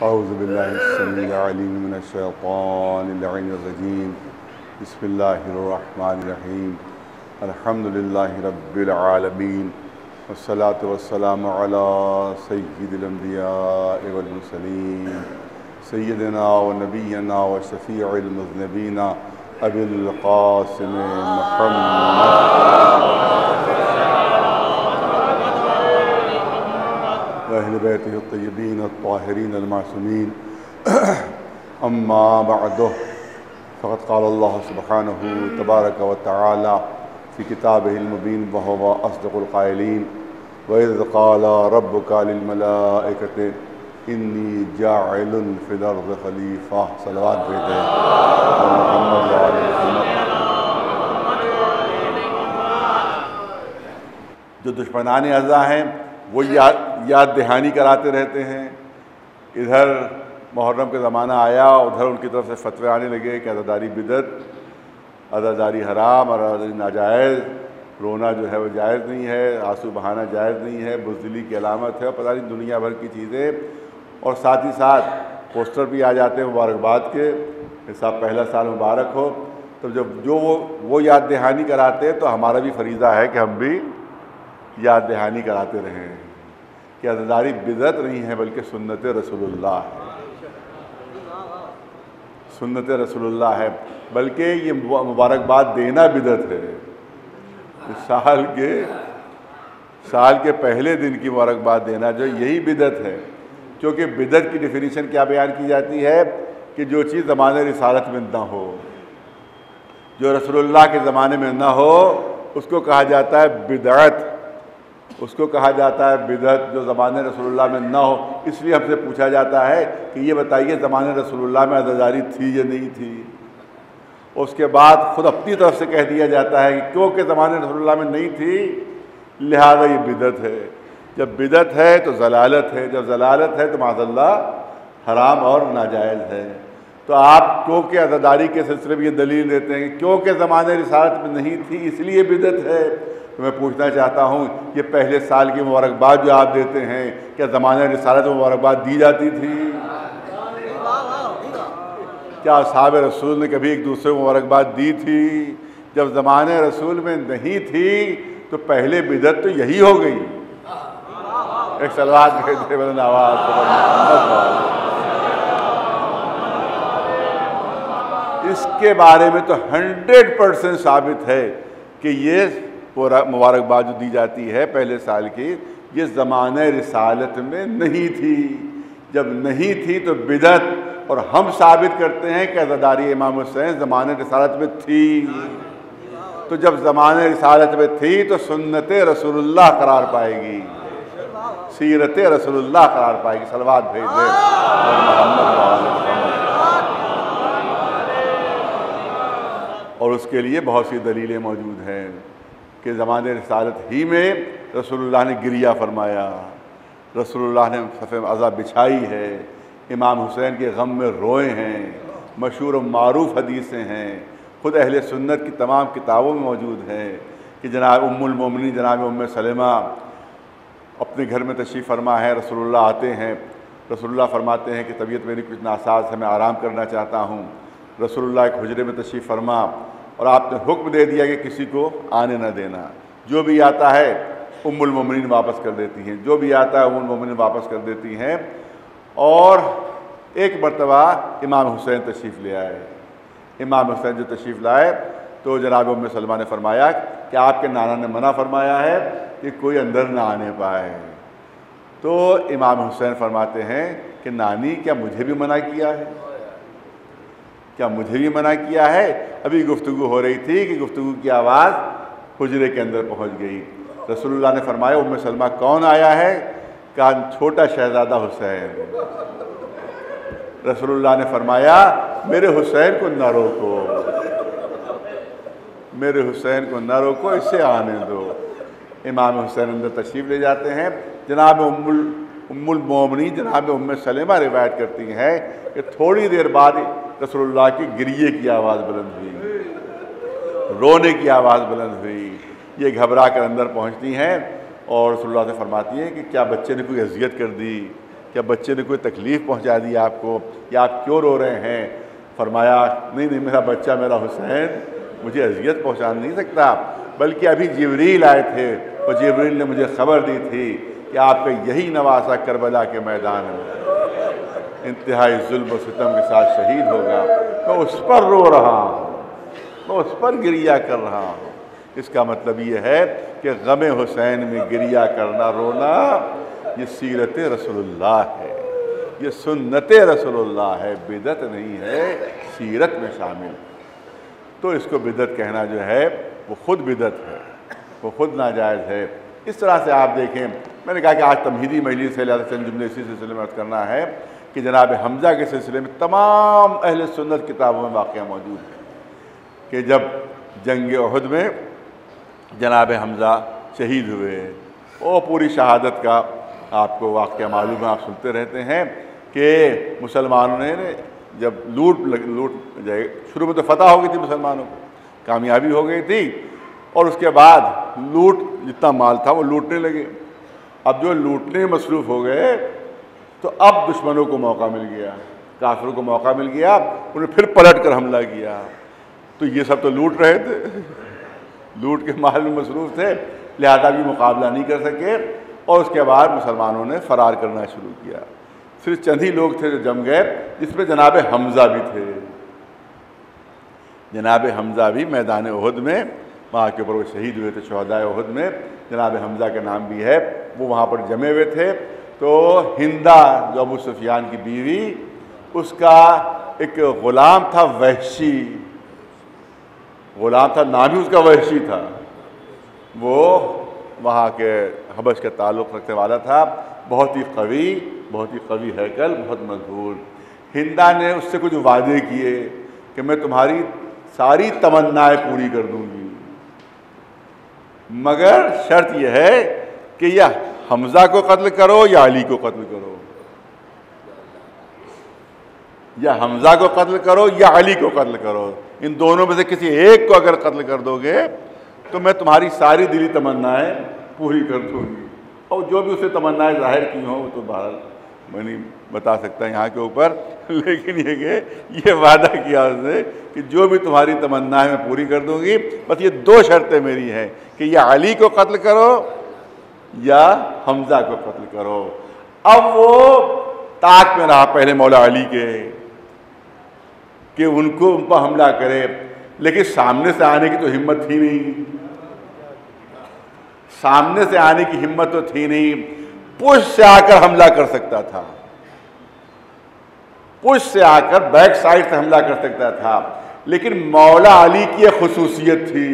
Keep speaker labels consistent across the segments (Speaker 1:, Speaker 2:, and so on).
Speaker 1: اعوذ باللہ السمیع العلیم من الشیطان اللعین الرجیم بسم اللہ الرحمن الرحیم الحمد للہ رب العالمین والصلاة والسلام علی سید الانبیاء والمرسلین سیدنا و نبینا و شفیع المذنبین ابی القاسم محمد اہل بیتہ الطیبین الطاہرین المعصومین اما بعد فقد قال اللہ سبحانہ تبارک و تعالی فی کتابہ المبین وہو اصدق القائلین وَإِذْ قَالَ رَبُّكَ لِلْمَلَائِكَةِ إِنِّي جَاعِلٌ فِي الْأَرْضِ خَلِيفَةً صلوات بھیجیں محمد و آل محمد۔ جو دشمنان اعضاء ہیں وہ یاد دہانی کراتے رہتے ہیں۔ ادھر محرم کا زمانہ آیا، ادھر ان کی طرف سے فتوے آنے لگے کہ عزاداری بدعت، عزاداری حرام اور عزاداری ناجائز، رونا جو ہے وہ جائز نہیں ہے، آنسو بہانا جائز نہیں ہے، بزدلی کی علامت ہے، پتہ نہیں دنیا بھر کی چیزیں، اور ساتھ ہی ساتھ پوسٹر بھی آ جاتے ہیں مبارکباد کے، صاحب پہلا سال مبارک ہو۔ تو جب وہ یاد دہانی کراتے ہیں تو ہمارا بھی فریضہ ہے کہ ہم بھی یاد دہانی کراتے رہیں کہ عزاداری بدعت نہیں ہے بلکہ سنت رسول اللہ ہے، سنت رسول اللہ ہے، بلکہ یہ مبارکباد دینا بدعت ہے۔ سال کے پہلے دن کی مبارکباد دینا جو یہی بدعت ہے، کیونکہ بدعت کی ڈیفینیشن کیا بیان کی جاتی ہے کہ جو چیز زمانے رسالت میں نہ ہو، جو رسول اللہ کے زمانے میں نہ ہو اس کو کہا جاتا ہے بدعت، اس کو کہا جاتا ہے بدعت جو زمانے رسول اللہ میں نہ ہو۔ اس لیے ہم سے پوچھا جاتا ہے کہ یہ بتائیے زمانے رسول اللہ میں عزاداری تھی یا نہیں تھی، اس کے بعد خود اپنی طرف سے کہہ دیا جاتا ہے کہ کیونکہ زمانے رسول اللہ میں نہیں تھی لہذا یہ بدعت ہے۔ جب بدعت ہے تو ضلالت ہے، جب ضلالت ہے تو معاذ اللہ حرام اور ناجائز ہے۔ تو آپ کیونکہ عزاداری کے سلسلے میں یہ دلیل دیتے ہیں کہ کیونکہ زمانے رسالت میں نہیں تھی اس لیے بدعت ہے، تو میں پوچھنا چاہتا ہوں یہ پہلے سال کی مبارکباد جو آپ دیتے ہیں کیا زمانہ رسالت میں مبارکباد دی جاتی تھی؟ کیا اصحاب رسول نے کبھی ایک دوسرے کو مبارکباد دی تھی؟ جب زمانے رسول میں نہیں تھی تو پہلے بدعت تو یہی ہو گئی۔ ایک صلوات بھیجتے بلند آواز اس کے بارے میں تو 100% ثابت ہے کہ یہ مبارکباد جو دی جاتی ہے پہلے سال کی یہ زمانہ رسالت میں نہیں تھی۔ جب نہیں تھی تو بدعت، اور ہم ثابت کرتے ہیں کہ عزاداری امام حسین زمانہ رسالت میں تھی۔ تو جب زمانہ رسالت میں تھی تو سنت رسول اللہ قرار پائے گی، سیرت رسول اللہ قرار پائے گی۔ صلوات بھیج دیں محمد و آل محمد۔ اور اس کے لیے بہت سی دلیلیں موجود ہیں کہ زمانہ رسالت ہی میں رسول اللہ نے گریہ فرمایا، رسول اللہ نے صف عزا بچھائی ہے، امام حسین کے غم میں روئے ہیں، مشہور و معروف حدیثیں ہیں، خود اہل سنت کی تمام کتابوں میں موجود ہیں کہ جناب ام المومنین جناب ام سلمہ اپنے گھر میں تشریف فرما ہے، رسول اللہ آتے ہیں، رسول اللہ فرماتے ہیں کہ طبیعت میری کچھ ناساز ہے، میں آرام کرنا چاہتا ہوں۔ رسول اللہ ایک حجرے میں تشریف فرما اور آپ نے حکم دے دیا کہ کسی کو آنے نہ دینا، جو بھی آتا ہے ام المومنین واپس کر دیتی ہیں، جو بھی آتا ہے ام المومنین واپس کر دیتی ہیں۔ اور ایک مرتبہ امام حسین تشریف لے آئے، امام حسین جو تشریف لائے تو جناب ام سلمہ نے فرمایا کہ آپ کے نانا نے منع فرمایا ہے کہ کوئی اندر نہ آنے پائے۔ تو امام حسین فرماتے ہیں کہ نانی کیا مجھے بھی منع کیا ہے؟ کیا مجھے بھی منع کیا ہے؟ ابھی گفتگو ہو رہی تھی کہ گفتگو کی آواز حجرے کے اندر پہنچ گئی۔ رسول اللہ نے فرمایا ام سلمہ کون آیا ہے؟ کہا چھوٹا شہزادہ حسین۔ رسول اللہ نے فرمایا میرے حسین کو نہ روکو، میرے حسین کو نہ روکو، اسے آنے دو۔ امام حسین اندر تشریف لے جاتے ہیں۔ جناب ام المومنین جناب ام سلمہ روایت کرتی ہیں کہ تھوڑی دیر بعد رسول اللہ کی گریے کی آواز بلند ہوئی، رونے کی آواز بلند ہوئی۔ یہ گھبرا کر اندر پہنچتی ہیں اور رسول اللہ سے فرماتی ہیں کہ کیا بچے نے کوئی اذیت کر دی، کیا بچے نے کوئی تکلیف پہنچا دی آپ کو، یا آپ کیوں رو رہے ہیں؟ فرمایا نہیں نہیں، میرا بچہ میرا حسین مجھے اذیت پہنچا نہیں سکتا، بلکہ ابھی جبریل آئے تھے اور جبریل نے مجھے خبر دی تھی کہ آپ کا یہی نواسہ کربلا کے میدان میں انتہائی ظلم و ستم کے ساتھ شہید ہوگا، میں اس پر رو رہا ہوں، میں اس پر گریہ کر رہا ہوں۔ اس کا مطلب یہ ہے کہ غم حسین میں گریہ کرنا، رونا، یہ سیرت رسول اللہ ہے، یہ سنت رسول اللہ ہے، بدعت نہیں ہے، سیرت میں شامل۔ تو اس کو بدعت کہنا جو ہے وہ خود بدعت ہے، وہ خود ناجائز ہے۔ اس طرح سے آپ دیکھیں، میں نے کہا کہ آج تمہیدی مجلس سے لہذا چند جملے اسی سلسلے میں عرض کرنا ہے کہ جناب حمزہ کے سلسلے میں تمام اہل سنت کتابوں میں واقعہ موجود ہے کہ جب جنگ احد میں جناب حمزہ شہید ہوئے، وہ پوری شہادت کا آپ کو واقعہ معلوم ہے، آپ سنتے رہتے ہیں کہ مسلمانوں نے جب لوٹ جائے، شروع میں تو فتح ہو گئی تھی، مسلمانوں کو کامیابی ہو گئی تھی، اور اس کے بعد لوٹ، جتنا مال تھا وہ لوٹنے لگے۔ اب جو لوٹنے میں مصروف ہو گئے تو اب دشمنوں کو موقع مل گیا، کافروں کو موقع مل گیا، انہیں پھر پلٹ کر حملہ کیا۔ تو یہ سب تو لوٹ رہے تھے، لوٹ کے مال میں مصروف تھے، لہذا بھی مقابلہ نہیں کر سکے، اور اس کے بعد مسلمانوں نے فرار کرنا شروع کیا۔ صرف چند ہی لوگ تھے جو جم گئے، جس میں جناب حمزہ بھی تھے۔ جناب حمزہ بھی میدان احد میں، وہاں کے اوپر وہ شہید ہوئے تھے، شہداء احد میں جناب حمزہ کا نام بھی ہے، وہ وہاں پر جمے ہوئے تھے۔ تو ہندہ جو ابو سفیان کی بیوی، اس کا ایک غلام تھا وحشی، غلام تھا، نام ہی اس کا وحشی تھا، وہ وہاں کے حبش کا تعلق رکھنے والا تھا، بہت ہی قوی ہیکل، بہت مضبوط۔ ہندہ نے اس سے کچھ وعدے کیے کہ میں تمہاری ساری تمنائیں پوری کر دوں گی، مگر شرط یہ ہے کہ یا حمزہ کو قتل کرو یا علی کو قتل کرو، یا حمزہ کو قتل کرو یا علی کو قتل کرو، ان دونوں میں سے کسی ایک کو اگر قتل کر دو گے تو میں تمہاری ساری دلی تمنائیں پوری کر دوں گی۔ اور جو بھی اسے تمنائیں ظاہر کی ہوں وہ تو بہرحال میں نہیں بتا سکتا یہاں کے اوپر، لیکن یہ کہ یہ وعدہ کیا اس نے کہ جو بھی تمہاری تمنائیں میں پوری کر دوں گی، بس یہ دو شرطیں میری ہیں کہ یا علی کو قتل کرو یا حمزہ کو قتل کرو۔ اب وہ طاق میں رہا پہلے مولا علی کے کہ ان پر حملہ کرے، لیکن سامنے سے آنے کی تو ہمت تھی نہیں، سامنے سے آنے کی ہمت تو تھی نہیں، پشت سے آ کر حملہ کر سکتا تھا، پشت سے آ کر بیک سائڈ سے حملہ کر سکتا تھا، لیکن مولا علی کی ایک خصوصیت تھی،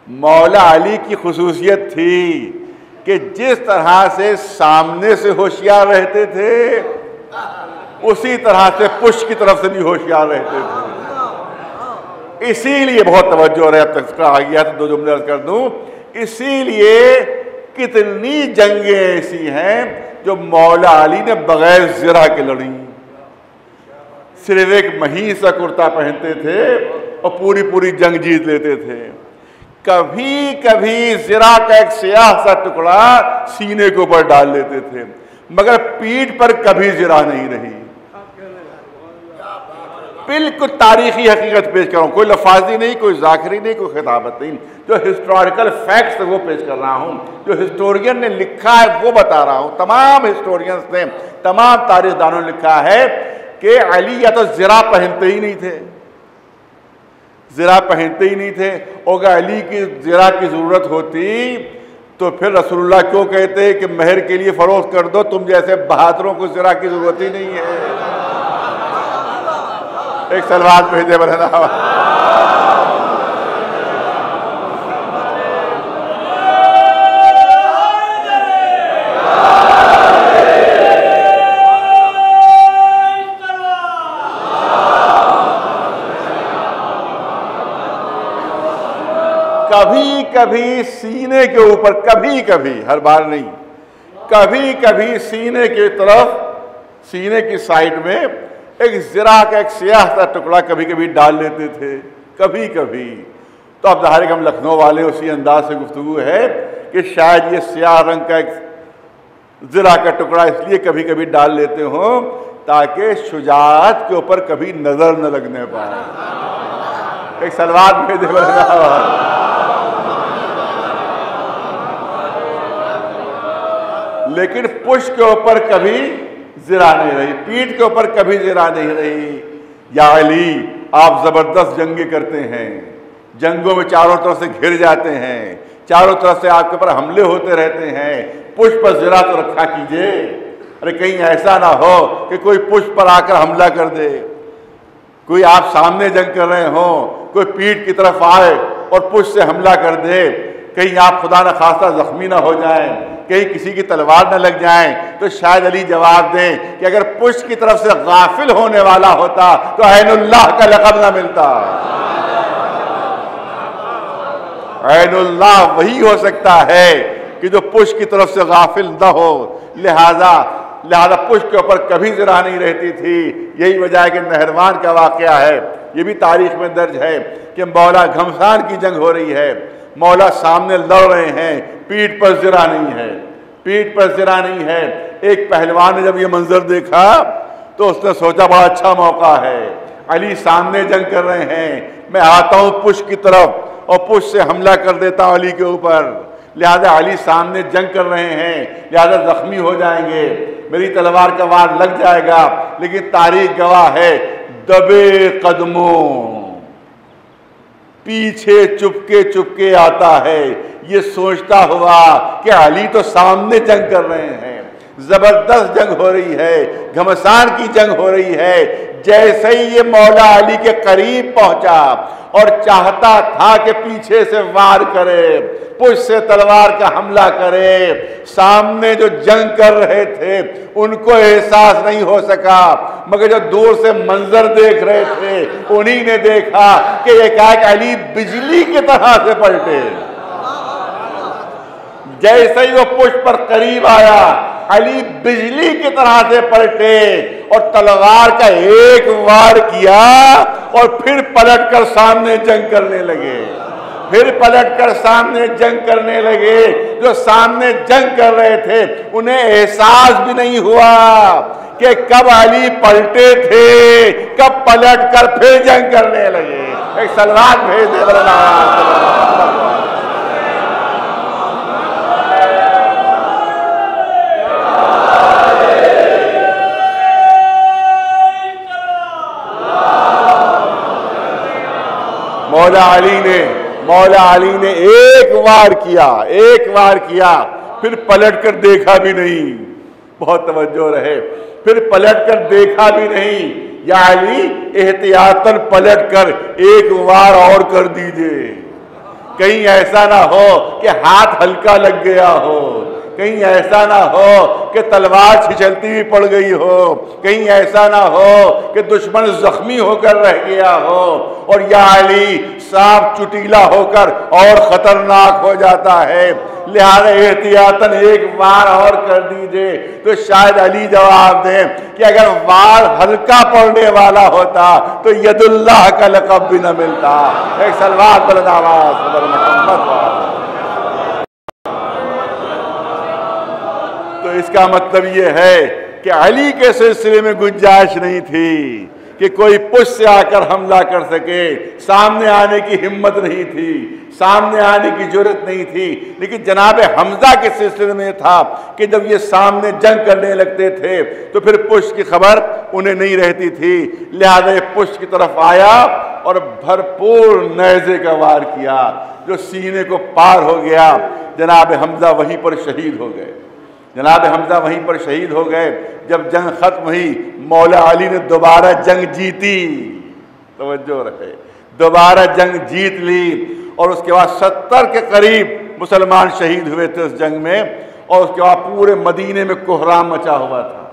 Speaker 1: مولا علی کی خصوصیت تھی کہ جس طرح سے سامنے سے ہوشیار رہتے تھے اسی طرح سے پشت کی طرف سے بھی ہوشیار رہتے تھے۔ اسی لیے بہت توجہ رہے، اب تک آ گیا تو دو جملے عرض کر دوں، اسی لیے کتنی جنگیں ایسی ہیں جو مولا علی نے بغیر زرہ کے لڑیں، صرف ایک مہین سا کرتا پہنتے تھے اور پوری جنگ جیت لیتے تھے۔ کبھی کبھی زرہ کا ایک سیاہ سا ٹکڑا سینے کے اوپر ڈال لیتے تھے، مگر پیٹھ پر کبھی زرہ نہیں رہی۔ بالکل تاریخی حقیقت پیش کر رہا ہوں، کوئی لفاظی نہیں، کوئی ذاکری نہیں، کوئی خطابت نہیں، جو ہسٹوریکل فیکٹس وہ پیش کر رہا ہوں، جو ہسٹورین نے لکھا ہے وہ بتا رہا ہوں۔ تمام ہسٹورینز نے، تمام تاریخ دانوں نے لکھا ہے کہ علی یا تو زرہ پہنتے ہی نہیں تھے، زرہ پہنتے ہی نہیں تھے، اور اگر علی کی زرہ کی ضرورت ہوتی تو پھر رسول اللہ کیوں کہتے کہ مہر کے لیے فروخت کر دو، تم جیسے بہادروں کو زرہ کی ضرورت ہی نہیں ہے۔ ایک سلوات بھیجے بلنا۔ کبھی کبھی سینے کے اوپر، کبھی ہر بار نہیں، کبھی سینے کی طرف، سینے کی سائڈ میں ایک زرہ کا ایک سیاہ سا ٹکڑا کبھی ڈال لیتے تھے، کبھی تو اب ظاہر کہ ہم لکھنؤ والے اسی انداز سے گفتگو ہے کہ شاید یہ سیاہ رنگ کا ایک زرہ کا ٹکڑا اس لیے کبھی کبھی ڈال لیتے ہوں تاکہ شجاعت کے اوپر کبھی نظر نہ لگنے پائے. ایک صلوات بھیجے لیکن پشت کے اوپر کبھی زرہ نہیں رہی، پیٹھ کے اوپر کبھی زرہ نہیں رہی. یا علی آپ زبردست جنگیں کرتے ہیں، جنگوں میں چاروں طرف سے گھر جاتے ہیں، چاروں طرف سے آپ کے اوپر حملے ہوتے رہتے ہیں، پشت پر زرہ تو رکھا کیجئے. ارے کہیں ایسا نہ ہو کہ کوئی پشت پر آ کر حملہ کر دے، کوئی آپ سامنے جنگ کر رہے ہوں، کوئی پیٹھ کی طرف آئے اور پشت سے حملہ کر دے، کہیں آپ خدا نہ خواستہ زخمی نہ ہو جائیں، کہیں کسی کی تلوار نہ لگ جائیں. تو شاید علی جواب دیں کہ اگر پشت کی طرف سے غافل ہونے والا ہوتا تو عین اللہ کا لقب نہ ملتا. عین اللہ وہی ہو سکتا ہے کہ جو پشت کی طرف سے غافل نہ ہو. لہذا پشت کے اوپر کبھی زرہ نہیں رہتی تھی. یہی وجہ ہے کہ نہروان کا واقعہ ہے، یہ بھی تاریخ میں درج ہے کہ مولا گھمسان کی جنگ ہو رہی ہے، مولا سامنے لڑ رہے ہیں، پیٹھ پر زرہ نہیں ہے، پیٹھ پر زرہ نہیں ہے. ایک پہلوان نے جب یہ منظر دیکھا تو اس نے سوچا بڑا اچھا موقع ہے، علی سامنے جنگ کر رہے ہیں، میں آتا ہوں پشت کی طرف اور پشت سے حملہ کر دیتا ہوں علی کے اوپر. لہذا علی سامنے جنگ کر رہے ہیں، لہذا زخمی ہو جائیں گے، میری تلوار کا وار لگ جائے گا. لیکن تاریخ گواہ ہے دبے قدموں پیچھے چپکے آتا ہے، یہ سوچتا ہوا کہ علی تو سامنے جنگ کر رہے ہیں، زبردست جنگ ہو رہی ہے، گھمسان کی جنگ ہو رہی ہے. جیسے ہی یہ مولا علی کے قریب پہنچا اور چاہتا تھا کہ پیچھے سے وار کرے، پشت سے تلوار کا حملہ کرے، سامنے جو جنگ کر رہے تھے ان کو احساس نہیں ہو سکا، مگر جو دور سے منظر دیکھ رہے تھے انہی نے دیکھا کہ یہ کہا کہ علی بجلی کی طرح سے پلٹے. جیسے ہی وہ پشت پر قریب آیا علی بجلی کی طرح سے پلٹے اور تلوار کا ایک وار کیا اور پھر پلٹ کر سامنے جنگ کرنے لگے، پھر پلٹ کر سامنے جنگ کرنے لگے. جو سامنے جنگ کر رہے تھے انہیں احساس بھی نہیں ہوا کہ کب علی پلٹے تھے، کب پلٹ کر پھر جنگ کرنے لگے. ایک صلوات بھیج دے مولا علی نے ایک وار کیا پھر پلٹ کر دیکھا بھی نہیں. بہت توجہ رہے، پھر پلٹ کر دیکھا بھی نہیں. یا علی احتیاطاً پلٹ کر ایک وار اور کر دیجئے، کہیں ایسا نہ ہو کہ ہاتھ ہلکا لگ گیا ہو، کہیں ایسا نہ ہو کہ تلوار چھچلتی ہوئی پڑ گئی ہو، کہیں ایسا نہ ہو کہ دشمن زخمی ہو کر رہ گیا ہو اور یا علی سانپ چٹیلا ہو کر اور خطرناک ہو جاتا ہے. لہذا احتیاطاً ایک وار اور کر دیجئے. تو شاید علی جواب دیں کہ اگر وار ہلکا پڑنے والا ہوتا تو ید اللہ کا لقب بھی نہ ملتا. ایک صلوات بلند آواز حضرت محمد. تو اس کا مطلب یہ ہے کہ علی کے سلسلے میں گنجائش نہیں تھی کہ کوئی پشت سے آ کر حملہ کر سکے، سامنے آنے کی ہمت نہیں تھی، سامنے آنے کی جرت نہیں تھی. لیکن جناب حمزہ کے سلسلے میں تھا کہ جب یہ سامنے جنگ کرنے لگتے تھے تو پھر پشت کی خبر انہیں نہیں رہتی تھی. لہذا یہ پشت کی طرف آیا اور بھرپور نیزے کا وار کیا جو سینے کو پار ہو گیا. جناب حمزہ وہیں پر شہید ہو گئے، جناب حمزہ وہیں پر شہید ہو گئے. جب جنگ ختم ہوئی مولا علی نے دوبارہ جنگ جیتی. توجہ رکھے، دوبارہ جنگ جیت لی اور اس کے بعد 70 کے قریب مسلمان شہید ہوئے تھے اس جنگ میں. اور اس کے بعد پورے مدینے میں کوہرام مچا ہوا تھا،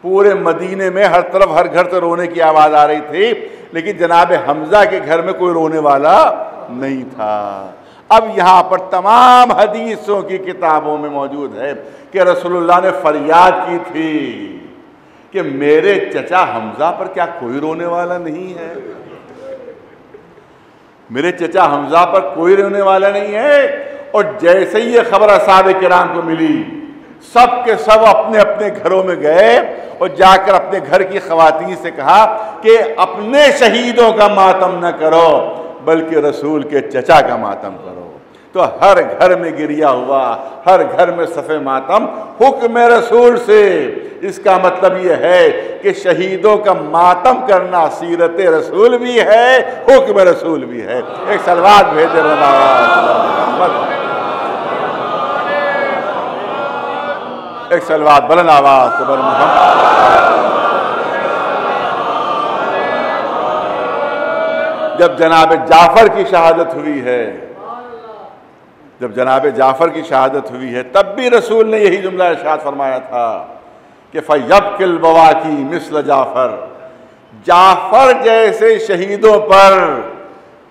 Speaker 1: پورے مدینے میں ہر طرف ہر گھر سے رونے کی آواز آ رہی تھی، لیکن جناب حمزہ کے گھر میں کوئی رونے والا نہیں تھا. اب یہاں پر تمام حدیثوں کی کتابوں میں موجود ہے کہ رسول اللہ نے فریاد کی تھی کہ میرے چچا حمزہ پر کیا کوئی رونے والا نہیں ہے، میرے چچا حمزہ پر کوئی رونے والا نہیں ہے. اور جیسے ہی یہ خبر اصحاب کرام کو ملی سب کے سب اپنے اپنے گھروں میں گئے اور جا کر اپنے گھر کی خواتین سے کہا کہ اپنے شہیدوں کا ماتم نہ کرو بلکہ رسول کے چچا کا ماتم کرو۔ تو ہر گھر میں گریا ہوا، ہر گھر میں صف ماتم حکم رسول سے۔ اس کا مطلب یہ ہے کہ شہیدوں کا ماتم کرنا سیرت رسول بھی ہے، حکم رسول بھی ہے۔ ایک صلوات بھیجے ایک صلوات بلند آواز سے بر محمد۔ جب جناب جعفر کی شہادت ہوئی ہے، جب جناب جعفر کی شہادت ہوئی ہے، تب بھی رسول نے یہی جملہ ارشاد فرمایا تھا کہ فَيَبْكِ الْبَوَاكِي مِثْلَ جعفر، جعفر جیسے شہیدوں پر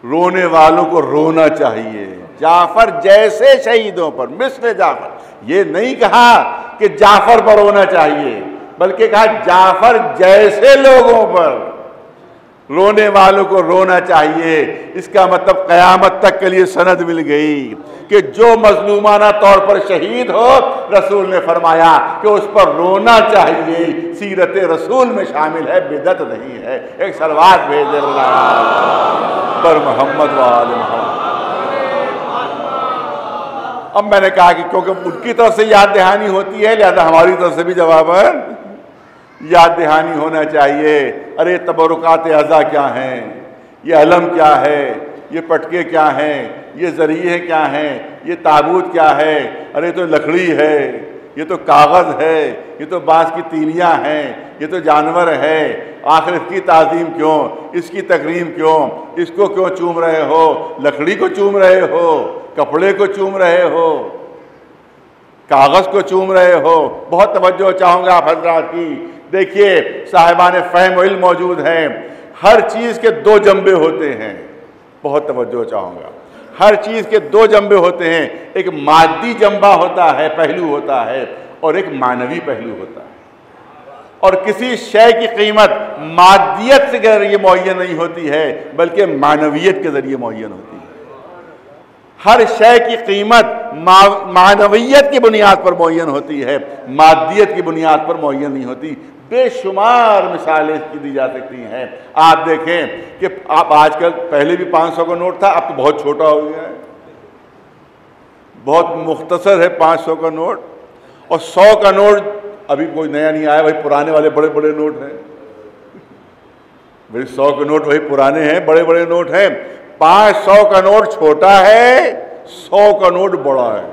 Speaker 1: رونے والوں کو رونا چاہیے۔ جعفر جیسے شہیدوں پر، مثل جعفر، یہ نہیں کہا کہ جعفر پر رونا چاہیے، بلکہ کہا جعفر جیسے لوگوں پر رونے والوں کو رونا چاہیے۔ اس کا مطلب قیامت تک کے لیے سند مل گئی کہ جو مظلومانہ طور پر شہید ہو، رسول نے فرمایا کہ اس پر رونا چاہیے، سیرت رسول میں شامل ہے، بدعت نہیں ہے۔ ایک صلوات بھیجے پر محمد و آل محمد۔ اب میں نے کہا کہ کیونکہ ان کی طرف سے یاد دہانی ہوتی ہے، لہذا ہماری طرف سے بھی جواباً یاد دہانی ہونا چاہیے۔ ارے تبرکات اعضاء کیا ہیں، یہ علم کیا ہے، یہ پٹکے کیا ہیں، یہ ذریعے کیا ہیں، یہ تابوت کیا ہے، ارے تو لکڑی ہے، یہ تو کاغذ ہے، یہ تو بانس کی تیلیاں ہیں، یہ تو جانور ہے، آخر اس کی تعظیم کیوں، اس کی تکریم کیوں، اس کو کیوں چوم رہے ہو، لکڑی کو چوم رہے ہو، کپڑے کو چوم رہے ہو، کاغذ کو چوم رہے ہو۔ بہت توجہ چاہوں گا آپ حضرات کی۔ دیکھیے صاحبان فہم و علم موجود ہیں، ہر چیز کے دو جنبے ہوتے ہیں، بہت توجہ چاہوں گا۔ ہر چیز کے دو جنبے ہوتے ہیں، ایک مادی جنبہ ہوتا ہے، پہلو ہوتا ہے، اور ایک معنوی پہلو ہوتا ہے۔ اور کسی شے کی قیمت مادیت کے ذریعے معین نہیں ہوتی ہے بلکہ معنویت کے ذریعے معین ہوتی ہے۔ ہر شے کی قیمت معنویت کی بنیاد پر معین ہوتی ہے، مادیت کی بنیاد پر معین نہیں ہوتی۔ بے شمار مثالیں کی دی جا سکتی ہیں۔ آپ دیکھیں کہ آپ آج کل، پہلے بھی 500 کا نوٹ تھا، اب تو بہت چھوٹا ہو گیا ہے، بہت مختصر ہے 500 کا نوٹ، اور 100 کا نوٹ ابھی کوئی نیا نہیں آیا، وہی پرانے والے بڑے بڑے نوٹ ہیں۔ بھئی 100 کے نوٹ وہی پرانے ہیں، بڑے بڑے نوٹ ہیں۔ 500 کا نوٹ چھوٹا ہے، 100 کا نوٹ بڑا ہے۔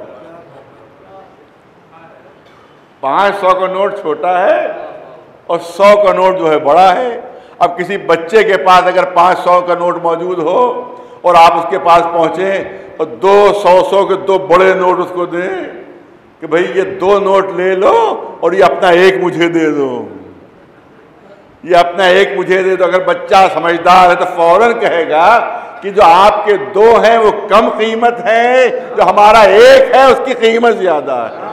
Speaker 1: 500 کا نوٹ چھوٹا ہے اور 100 کا نوٹ جو ہے بڑا ہے۔ اب کسی بچے کے پاس اگر 500 کا نوٹ موجود ہو اور آپ اس کے پاس پہنچیں اور 200 کے دو بڑے نوٹ اس کو دیں کہ بھئی یہ 2 نوٹ لے لو اور یہ اپنا ایک مجھے دے دو، یہ اپنا ایک مجھے دے دو، اگر بچہ سمجھدار ہے تو فوراً کہے گا کہ جو آپ کے 2 ہیں وہ کم قیمت ہیں، جو ہمارا ایک ہے اس کی قیمت زیادہ ہے۔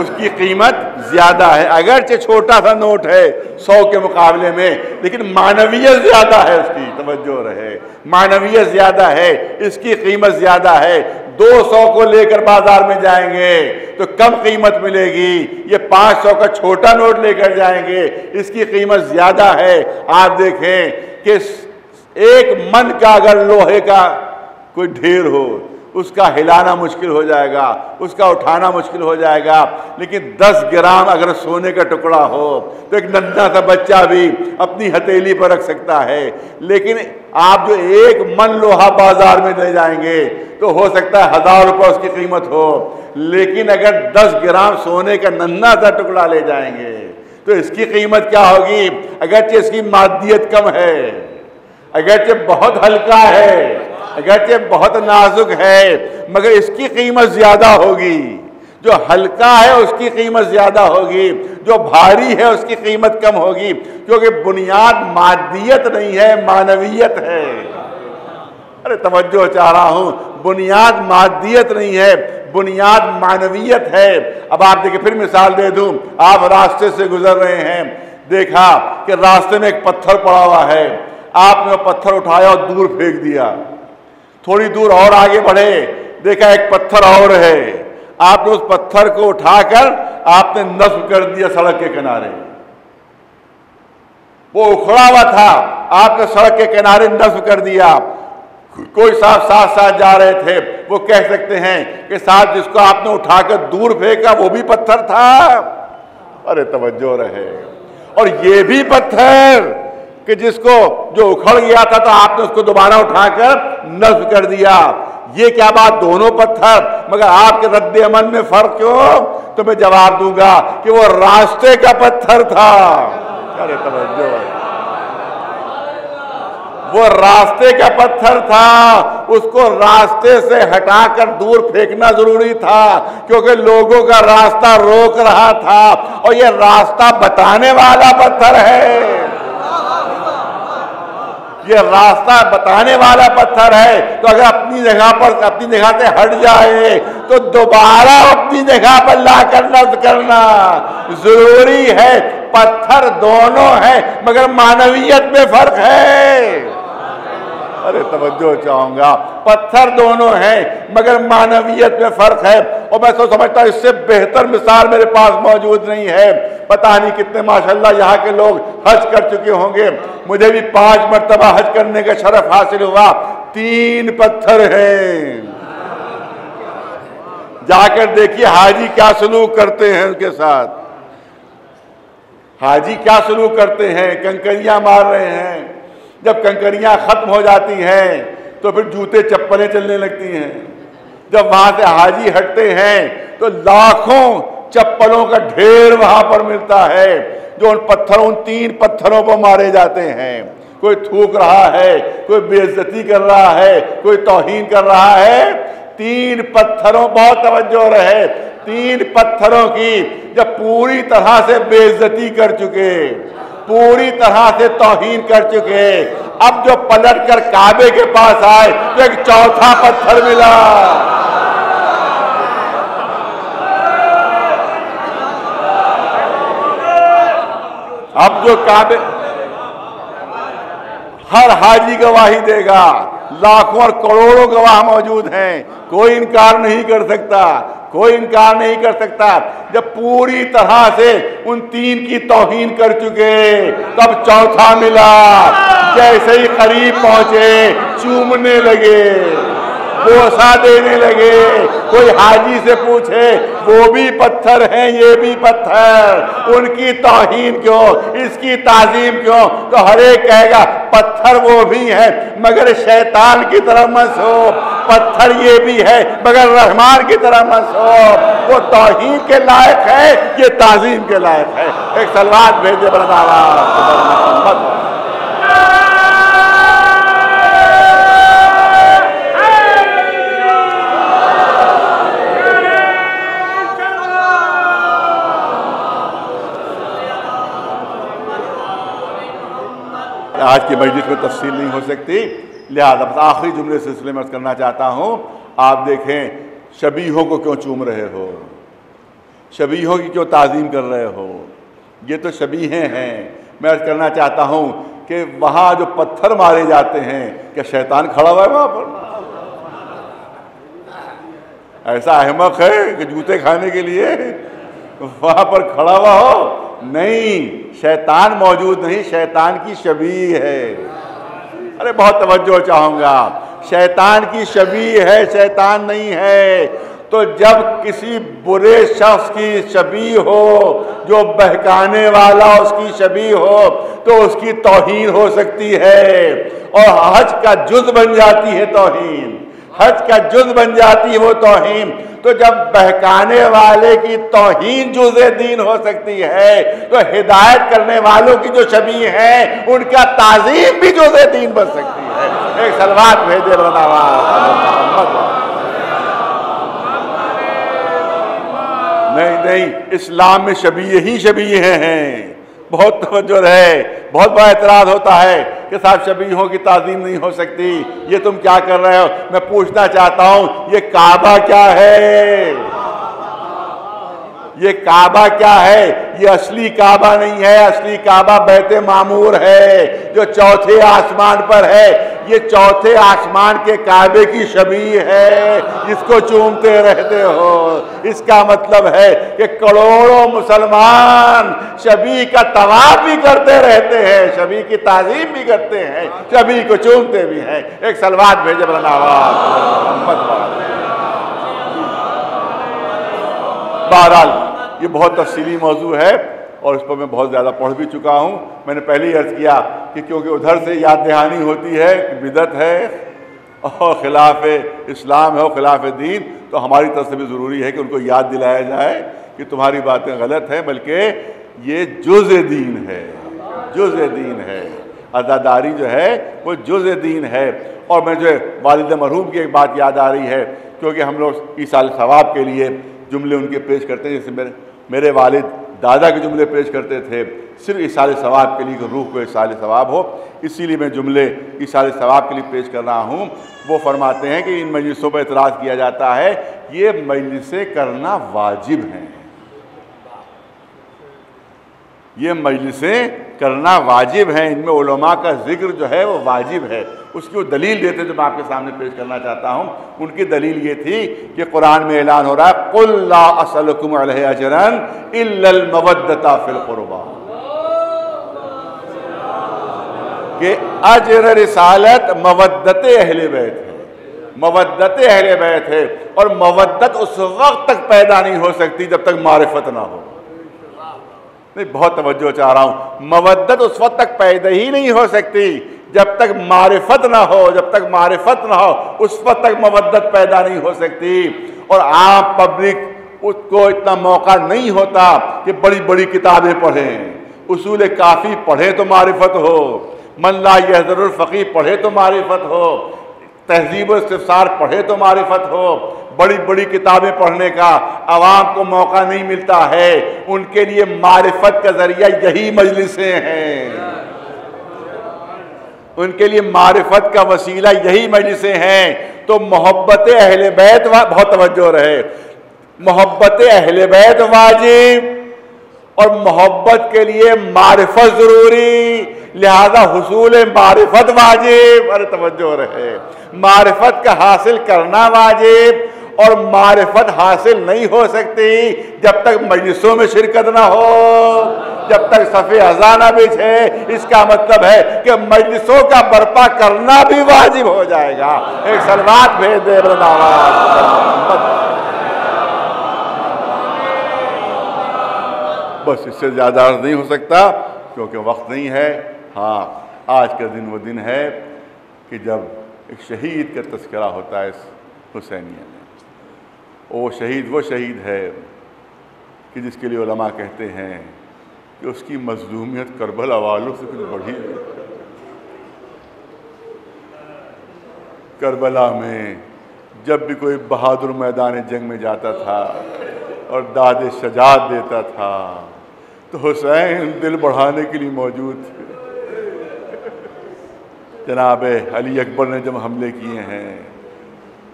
Speaker 1: اس کی قیمت زیادہ ہے، اگرچہ چھوٹا سا نوٹ ہے 100 کے مقابلے میں، لیکن معنویت زیادہ ہے اس کی، توجہ رہے، معنویت زیادہ ہے، اس کی قیمت زیادہ ہے۔ 200 کو لے کر بازار میں جائیں گے تو کم قیمت ملے گی، یہ 500 کا چھوٹا نوٹ لے کر جائیں گے، اس کی قیمت زیادہ ہے۔ آپ دیکھیں کہ 1 من کا اگر لوہے کا کوئی ڈھیر ہو، اس کا ہلانا مشکل ہو جائے گا، اس کا اٹھانا مشکل ہو جائے گا، لیکن 10 گرام اگر سونے کا ٹکڑا ہو تو ایک ننھا سا بچہ بھی اپنی ہتھیلی پر رکھ سکتا ہے۔ لیکن آپ جو 1 من لوہا بازار میں لے جائیں گے تو ہو سکتا ہے 1000 روپے اس کی قیمت ہو، لیکن اگر 10 گرام سونے کا ننھا سا ٹکڑا لے جائیں گے تو اس کی قیمت کیا ہوگی؟ اگرچہ اس کی مادیت کم ہے، اگرچہ بہت ہلکا ہے، اگرچہ بہت نازک ہے، مگر اس کی قیمت زیادہ ہوگی۔ جو ہلکا ہے اس کی قیمت زیادہ ہوگی، جو بھاری ہے اس کی قیمت کم ہوگی، کیونکہ بنیاد مادیت نہیں ہے، معنویت ہے۔ ارے توجہ چاہ رہا ہوں، بنیاد مادیت نہیں ہے، بنیاد معنویت ہے۔ اب آپ دیکھیں، پھر مثال دے دوں، آپ راستے سے گزر رہے ہیں، دیکھا کہ راستے میں ایک پتھر پڑا ہوا ہے، آپ نے وہ پتھر اٹھایا اور دور پھینک دیا، تھوڑی دور اور آگے بڑھے، دیکھا ایک پتھر اور ہے، آپ نے اس پتھر کو اٹھا کر آپ نے نصب کر دیا سڑک کے کنارے۔ وہ اکھڑا ہوا تھا، آپ نے سڑک کے کنارے نصب کر دیا۔ کوئی صاحب ساتھ ساتھ جا رہے تھے، وہ کہہ سکتے ہیں کہ ساتھ جس کو آپ نے اٹھا کر دور پھینکا وہ بھی پتھر تھا۔ ارے توجہ رہے، اور یہ بھی پتھر کہ جس کو جو اکھڑ گیا تھا تو آپ نے اس کو دوبارہ اٹھا کر نصب کر دیا۔ یہ کیا بات، دونوں پتھر، مگر آپ کے رد عمل میں فرق کیوں؟ تو میں جواب دوں گا کہ وہ راستے کا پتھر تھا۔ ارے توجہ، وہ راستے کا پتھر تھا، اس کو راستے سے ہٹا کر دور پھینکنا ضروری تھا، کیونکہ لوگوں کا راستہ روک رہا تھا، اور یہ راستہ بتانے والا پتھر ہے، یہ راستہ بتانے والا پتھر ہے۔ تو اگر اپنی جگہ پر، اپنی جگہ سے ہٹ جائے تو دوبارہ اپنی جگہ پر لا کر نصب کرنا ضروری ہے۔ پتھر دونوں ہیں مگر معنویت میں فرق ہے۔ ارے توجہ چاہوں گا، پتھر دونوں ہیں مگر معنویت میں فرق ہے۔ اور میں تو سمجھتا ہوں اس سے بہتر مثال میرے پاس موجود نہیں ہے۔ پتہ نہیں کتنے ماشاءاللہ یہاں کے لوگ حج کر چکے ہوں گے، مجھے بھی 5 مرتبہ حج کرنے کا شرف حاصل ہوا۔ 3 پتھر ہیں، جا کر دیکھیے حاجی کیا سلوک کرتے ہیں ان کے ساتھ، حاجی کیا سلوک کرتے ہیں، کنکریاں مار رہے ہیں۔ جب کنکریاں ختم ہو جاتی ہیں تو پھر جوتے چپلیں چلنے لگتی ہیں۔ جب وہاں سے حاجی ہٹتے ہیں تو لاکھوں چپلوں کا ڈھیر وہاں پر ملتا ہے، جو ان 3 پتھروں پر مارے جاتے ہیں۔ کوئی تھوک رہا ہے، کوئی بے عزتی کر رہا ہے، کوئی توہین کر رہا ہے۔ 3 پتھروں، بہت توجہ رہے، 3 پتھروں کی جب پوری طرح سے بے عزتی کر چکے، پوری طرح سے توہین کر چکے، اب جو پلٹ کر کعبے کے پاس آئے تو ایک چوتھا پتھر ملا۔ اب جو کعبے، ہر حاجی گواہی دے گا، لاکھوں اور کروڑوں گواہ موجود ہیں، کوئی انکار نہیں کر سکتا، کوئی انکار نہیں کر سکتا۔ جب پوری طرح سے ان 3 کی توہین کر چکے تب چوتھا ملا، جیسے ہی قریب پہنچے چومنے لگے، بوسہ دینے لگے۔ کوئی حاجی سے پوچھے وہ بھی پتھر ہیں، یہ بھی پتھر، ان کی توہین کیوں، اس کی تعظیم کیوں؟ تو ہر ایک کہے گا پتھر وہ بھی ہے مگر شیطان کی طرف منسوب، پتھر یہ بھی ہے مگر رحمان کی طرف منسوب۔ وہ توہین کے لائق ہے، یہ تعظیم کے لائق ہے۔ ایک سلوات بھیجے محمد۔ آج کی مجلس میں تفصیل نہیں ہو سکتی، لہذا بس آخری جملے سلسلے میں عرض کرنا چاہتا ہوں۔ آپ دیکھیں شبیہوں کو کیوں چوم رہے ہو، شبیہوں کی کیوں تعظیم کر رہے ہو، یہ تو شبیہیں ہیں۔ میں عرض کرنا چاہتا ہوں کہ وہاں جو پتھر مارے جاتے ہیں، کیا شیطان کھڑا ہوا ہے وہاں پر؟ ایسا احمق ہے کہ جوتے کھانے کے لیے وہاں پر کھڑا ہوا ہو؟ نہیں، شیطان موجود نہیں، شیطان کی شبیہ ہے۔ ارے بہت توجہ چاہوں گا، شیطان کی شبیہ ہے، شیطان نہیں ہے۔ تو جب کسی برے شخص کی شبیہ ہو، جو بہکانے والا اس کی شبیہ ہو، تو اس کی توہین ہو سکتی ہے، اور حج کا جز بن جاتی ہے توہین، حج کا جز بن جاتی ہے وہ توہین۔ تو جب بہکانے والے کی توہین جز دین ہو سکتی ہے، تو ہدایت کرنے والوں کی جو شبیہ ہے ان کا تعظیم بھی جز دین بن سکتی ہے۔ ایک سلوات بھیجے نہیں، اسلام میں شبیہ ہی شبیہ ہیں، بہت توجہ رہے. بہت بڑا اعتراض ہوتا ہے کہ صاحب شبیہوں کی تعظیم نہیں ہو سکتی, یہ تم کیا کر رہے ہو. میں پوچھنا چاہتا ہوں یہ کعبہ کیا ہے؟ یہ کعبہ کیا ہے؟ یہ اصلی کعبہ نہیں ہے. اصلی کعبہ بیت معمور ہے جو چوتھے آسمان پر ہے. یہ چوتھے آسمان کے کعبے کی شبیہ ہے جس کو چومتے رہتے ہو. اس کا مطلب ہے کہ کروڑوں مسلمان شبیہ کا طواف بھی کرتے رہتے ہیں, شبیہ کی تعظیم بھی کرتے ہیں, شبیہ کو چومتے بھی ہیں. ایک سلوات بھیجے مولانا آواز. بہرحال یہ بہت تفصیلی موضوع ہے اور اس پر میں بہت زیادہ پڑھ بھی چکا ہوں. میں نے پہلے ہی عرض کیا کہ کیونکہ ادھر سے یاد دہانی ہوتی ہے کہ بدعت ہے اور خلاف اسلام ہے اور خلاف دین, تو ہماری طرف سے بھی ضروری ہے کہ ان کو یاد دلایا جائے کہ تمہاری باتیں غلط ہیں, بلکہ یہ جزء دین ہے, جزء دین ہے. عزاداری جو ہے وہ جزء دین ہے. اور میں جو والد مرحوم کی ایک بات یاد آ رہی ہے, کیونکہ ہم لوگ ایصال ثواب کے لیے جملے ان کے پیش کرتے ہیں, جیسے میرے والد دادا کے جملے پیش کرتے تھے صرف ایصال ثواب کے لیے کہ روح کو ایصال ثواب ہو, اسی لیے میں جملے ایصال ثواب کے لیے پیش کر رہا ہوں. وہ فرماتے ہیں کہ ان مجلسوں پر اعتراض کیا جاتا ہے یہ مجلسیں کرنا واجب ہیں, یہ مجلسیں کرنا واجب ہیں, ان میں علماء کا ذکر جو ہے وہ واجب ہے. اس کی وہ دلیل دیتے جو میں آپ کے سامنے پیش کرنا چاہتا ہوں. ان کی دلیل یہ تھی کہ قرآن میں اعلان ہو رہا ہے قُلْ لَا أَسْأَلُكُمْ عَلَيْهِ أَجْرًا إِلَّا الْمَوَدَّةَ فِي الْقُرْبَى, کہ اجر رسالت مودت اہل بیت ہے, مودت اہل بیت ہے. اور مودت اس وقت تک پیدا نہیں ہو سکتی جب تک معرفت نہ ہو. نہیں, بہت توجہ چاہ رہا ہوں. مودت اس وقت تک پیدا ہی نہیں ہو سکتی جب تک معرفت نہ ہو, جب تک معرفت نہ ہو اس وقت تک مودت پیدا نہیں ہو سکتی. اور عام پبلک اس کو اتنا موقع نہیں ہوتا کہ بڑی بڑی کتابیں پڑھیں. اصول کافی پڑھیں تو معرفت ہو, من لا یحضر الفقیہ پڑھے تو معرفت ہو, تہذیب و استفسار پڑھے تو معرفت ہو. بڑی بڑی کتابیں پڑھنے کا عوام کو موقع نہیں ملتا ہے. ان کے لیے معرفت کا ذریعہ یہی مجلسیں ہیں, ان کے لیے معرفت کا وسیلہ یہی مجلسیں ہیں. تو محبت اہل بیت, بہت توجہ رہے, محبت اہل بیت واجب اور محبت کے لیے معرفت ضروری, لہذا حصول معرفت واجب. ارے توجہ رہے, معرفت کا حاصل کرنا واجب, اور معرفت حاصل نہیں ہو سکتی جب تک مجلسوں میں شرکت نہ ہو, جب تک صف اذان نہ بچھے. اس کا مطلب ہے کہ مجلسوں کا برپا کرنا بھی واجب ہو جائے گا. ایک سلوات بھیج دے بس, اس سے زیادہ عرض نہیں ہو سکتا کیونکہ وقت نہیں ہے. ہاں, آج کا دن وہ دن ہے کہ جب ایک شہید کا تذکرہ ہوتا ہے حسینیہ میں. وہ شہید ہے کہ جس کے لیے علماء کہتے ہیں کہ اس کی مظلومیت کربلا والوں سے کچھ بڑھی ہے. کربلا میں جب بھی کوئی بہادر میدان جنگ میں جاتا تھا اور داد شجاعت دیتا تھا تو حسین دل بڑھانے کے لیے موجود تھے. جناب علی اکبر نے جب حملے کیے ہیں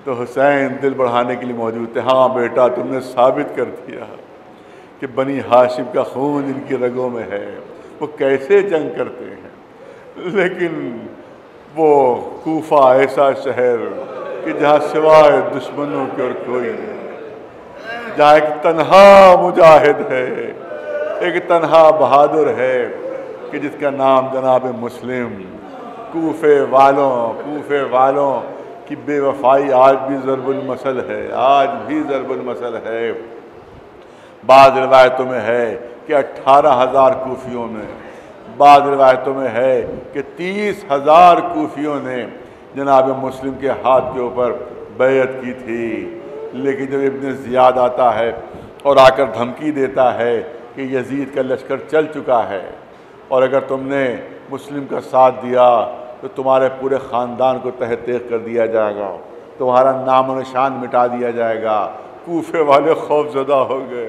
Speaker 1: تو حسین دل بڑھانے کے لیے موجود تھے. ہاں بیٹا, تم نے ثابت کر دیا کہ بنی ہاشم کا خون ان کی رگوں میں ہے, وہ کیسے جنگ کرتے ہیں. لیکن وہ کوفہ ایسا شہر کہ جہاں سوائے دشمنوں کے اور کوئی نہیں, جہاں ایک تنہا مجاہد ہے, ایک تنہا بہادر ہے کہ جس کا نام جناب مسلم. کوفے والوں کی بے وفائی آج بھی ضرب المثل ہے, آج بھی ضرب المثل ہے. بعض روایتوں میں ہے کہ 18,000 کوفیوں نے, بعض روایتوں میں ہے کہ 30,000 کوفیوں نے جناب مسلم کے ہاتھ کے اوپر بیعت کی تھی. لیکن جب ابن زیاد آتا ہے اور آ کر دھمکی دیتا ہے کہ یزید کا لشکر چل چکا ہے اور اگر تم نے مسلم کا ساتھ دیا تو تمہارے پورے خاندان کو تہہ تیغ کر دیا جائے گا, تمہارا نام و نشان مٹا دیا جائے گا. کوفے والے خوف زدہ ہو گئے,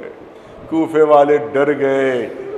Speaker 1: کوفے والے ڈر گئے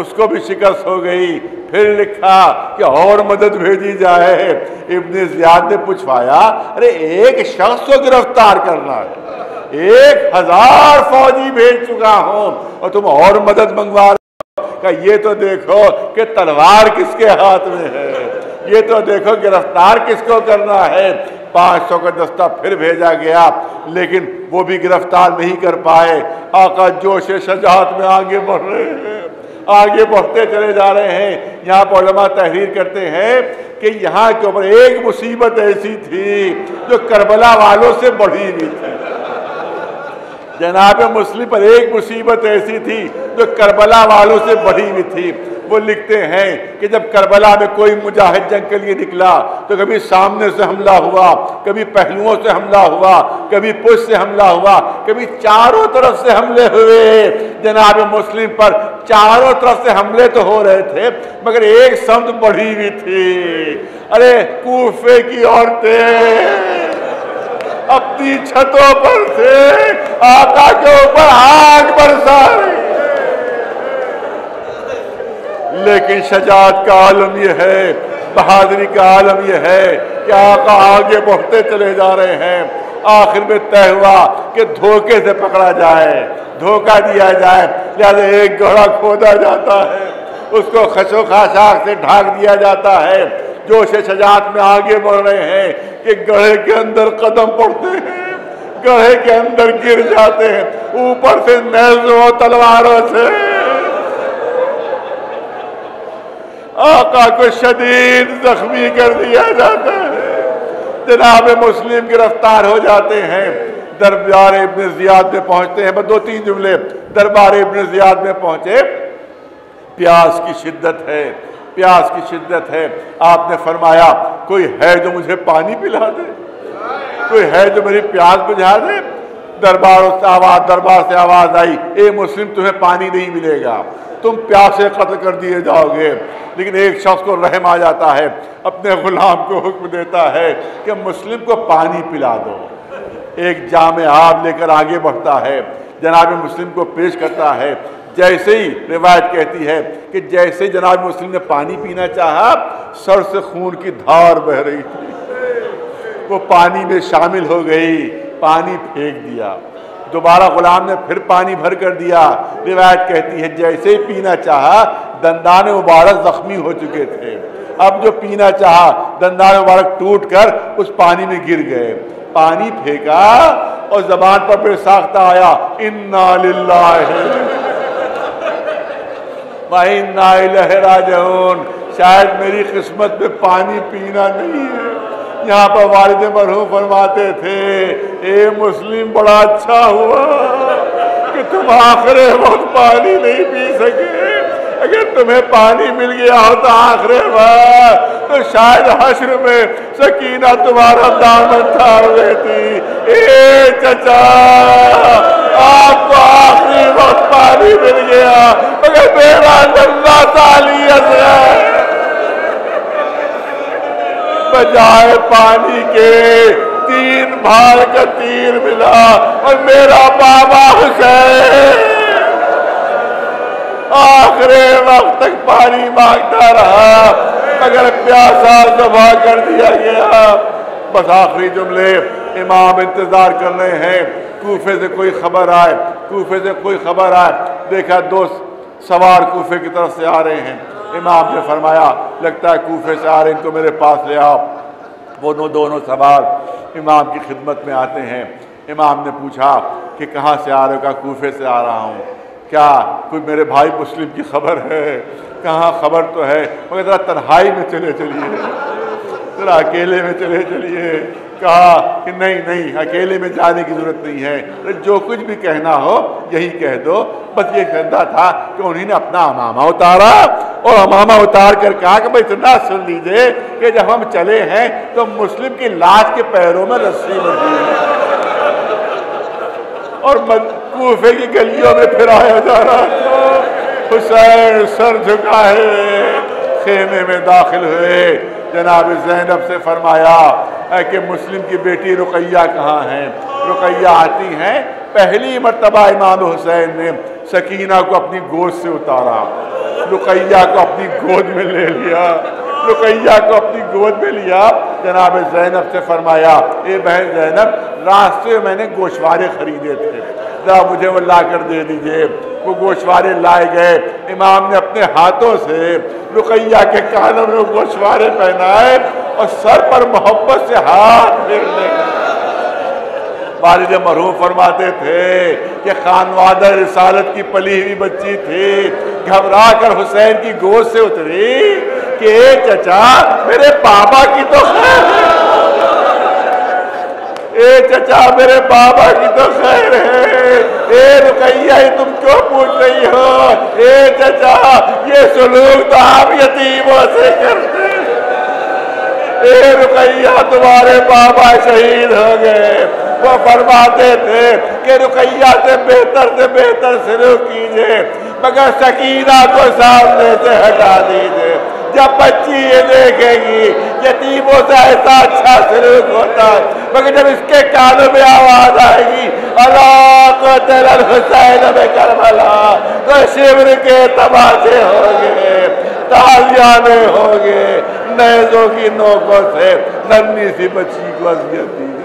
Speaker 1: اس کو بھی شکست ہو گئی۔ پھر لکھا کہ اور مدد بھیجی جائے۔ ابن زیاد نے پوچھوایا ارے ایک شخص کو گرفتار کرنا ہے، 1000 فوجی بھیج چکا ہوں اور تم اور مدد منگوا رہے ہو؟ کہ یہ تو دیکھو کہ تلوار کس کے ہاتھ میں ہے، یہ تو دیکھو گرفتار کس کو کرنا ہے۔ 500 کا دستہ پھر بھیجا گیا لیکن وہ بھی گرفتار نہیں کر پائے۔ آقا جوش شجاعت میں آگے بڑھ رہے ہیں، آگے بڑھتے چلے جا رہے ہیں۔ یہاں پر علماء تحریر کرتے ہیں کہ یہاں کے اوپر ایک مصیبت ایسی تھی جو کربلا والوں سے بڑھی ہوئی تھی۔ جناب مسلم پر ایک مصیبت ایسی تھی جو کربلا والوں سے بڑھی ہوئی تھی۔ وہ لکھتے ہیں کہ جب کربلا میں کوئی مجاہد جنگ کے لیے نکلا تو کبھی سامنے سے حملہ ہوا، کبھی پہلوؤں سے حملہ ہوا، کبھی پشت سے حملہ ہوا، کبھی چاروں طرف سے حملے ہوئے۔ جناب مسلم پر چاروں طرف سے حملے تو ہو رہے تھے مگر ایک سمت بڑھی ہوئی تھی۔ ارے کوفے کی عورتیں اپنی چھتوں پر سے آقا کے اوپر آگ برسا رہی، لیکن شجاعت کا عالم یہ ہے، بہادری کا عالم یہ ہے کہ آقا آگے بڑھتے چلے جا رہے ہیں۔ آخر میں طے ہوا کہ دھوکے سے پکڑا جائے، دھوکہ دیا جائے، لہذا ایک گڑھا کھودا جاتا ہے، اس کو خشو خاشاک سے ڈھانک دیا جاتا ہے۔ جوش شجاعت میں آگے بڑھ رہے ہیں کہ گڑھے کے اندر قدم پڑتے ہیں، گڑھے کے اندر گر جاتے ہیں، اوپر سے نیزوں تلواروں سے آقا کو شدید زخمی کر دیا جاتا ہے۔ جناب مسلم گرفتار ہو جاتے ہیں، دربار ابن زیاد میں پہنچتے ہیں۔ بس 2-3 جملے۔ دربار ابن زیاد میں پہنچے، پیاس کی شدت ہے، پیاس کی شدت ہے۔ آپ نے فرمایا کوئی ہے جو مجھے پانی پلا دے، کوئی ہے جو میری پیاس بجھا دے؟ دربار سے آواز آئی اے مسلم تمہیں پانی نہیں ملے گا، تم پیاسے قتل کر دیے جاؤ گے۔ لیکن ایک شخص کو رحم آ جاتا ہے، اپنے غلام کو حکم دیتا ہے کہ مسلم کو پانی پلا دو۔ ایک جام آب لے کر آگے بڑھتا ہے، جناب مسلم کو پیش کرتا ہے۔ جیسے ہی روایت کہتی ہے کہ جیسے جناب مسلم نے پانی پینا چاہا سر سے خون کی دھار بہ رہی تھی، وہ پانی میں شامل ہو گئی، پانی پھینک دیا۔ دوبارہ غلام نے پھر پانی بھر کر دیا۔ روایت کہتی ہے جیسے ہی پینا چاہا دندان مبارک زخمی ہو چکے تھے، اب جو پینا چاہا دندان مبارک ٹوٹ کر اس پانی میں گر گئے۔ پانی پھینکا اور زبان پر بے ساختہ آیا انا للہ و انا الیہ راجعون، شاید میری قسمت میں پانی پینا نہیں ہے۔ یہاں پر والد مرحوم فرماتے تھے اے مسلم بڑا اچھا ہوا کہ تم آخر وقت پانی نہیں پی سکے، اگر تمہیں پانی مل گیا ہوتا آخر وقت تو شاید حشر میں سکینہ تمہارا دامن تھام لیتی۔ اے چچا آپ کو آخری وقت پانی مل گیا مگر میرا اللہ تعالی ہے، بجائے پانی کے 3 بھال کا تیر ملا اور میرا بابا حسین آخر وقت تک پانی مانگتا رہا مگر پیاسا ذبح کر دیا گیا۔ بس آخری جملے، امام انتظار کر رہے ہیں کوفے سے کوئی خبر آئے، کوفے سے کوئی خبر آئے۔ دیکھا 2 سوار کوفے کی طرف سے آ رہے ہیں۔ امام نے فرمایا لگتا ہے کوفے سے آ رہے ہیں، ان کو میرے پاس لے آؤ۔ وہ دونوں سوار امام کی خدمت میں آتے ہیں۔ امام نے پوچھا کہ کہاں سے آ رہے ہو؟ کہا کوفے سے آ رہا ہوں۔ کیا کوئی میرے بھائی مسلم کی خبر ہے؟ کہاں خبر تو ہے مگر ذرا تنہائی میں چلے چلیے، ذرا اکیلے میں چلے چلیے۔ کہا کہ نہیں اکیلے میں جانے کی ضرورت نہیں ہے، جو کچھ بھی کہنا ہو یہی کہہ دو۔ بس یہ کہتا تھا کہ انہوں نے اپنا امامہ اتارا اور امامہ اتار کر کہا کہ بھائی اتنا سن لیجئے کہ جب ہم چلے ہیں تو مسلم کی لاش کے پیروں میں رسی بندھی اور کوفے کی گلیوں میں پھرایا جا رہا تھا۔ حسین سر جھکائے خیمے میں داخل ہوئے، جناب زینب سے فرمایا اے کہ مسلم کی بیٹی رقیہ کہاں ہیں؟ رقیہ آتی ہیں۔ پہلی مرتبہ امام حسین نے سکینہ کو اپنی گود سے اتارا، رقیہ کو اپنی گود میں لے لیا، رقیہ کو اپنی گود میں لیا۔ جناب زینب سے فرمایا اے بہن زینب، راستے میں میں نے گوشوارے خریدے تھے، ذرا مجھے وہ لا کر دے دیجئے۔ وہ گوشوارے لائے گئے، امام نے اپنے ہاتھوں سے رقیہ کے کانوں میں گوشوارے پہنائے اور سر پر محبت سے ہاتھ پھیرنے لگے۔ والد مرحوم فرماتے تھے کہ خانوادہ رسالت کی پلی ہوئی بچی تھی، گھبرا کر حسین کی گود سے اتری کہ اے چچا میرے بابا کی تو خیر ہے، اے چچا میرے بابا کی تو خیر ہے، اے رقیہ تم کیوں پوچھ رہی ہو، اے چچا یہ سلوک تو آپ یتیموں سے کرتے، اے رقیہ تمہارے بابا شہید ہو گئے۔ وہ فرماتے تھے کہ رقیہ سے بہتر سلوک کیجئے مگر سکینہ کو سامنے سے ہٹا دیجئے۔ جب بچی یہ دیکھے گی یتیموں سے ایسا اچھا سلوک ہوتا ہے، مگر جب اس کے کانوں میں آواز آئے گی اللہ قتل الحسین بکربلا تو شبر کے تماشے ہوگے، تازیانے ہوگے، نیزوں کی نوکوں سے ننھی سی بچی کو اذیت دی۔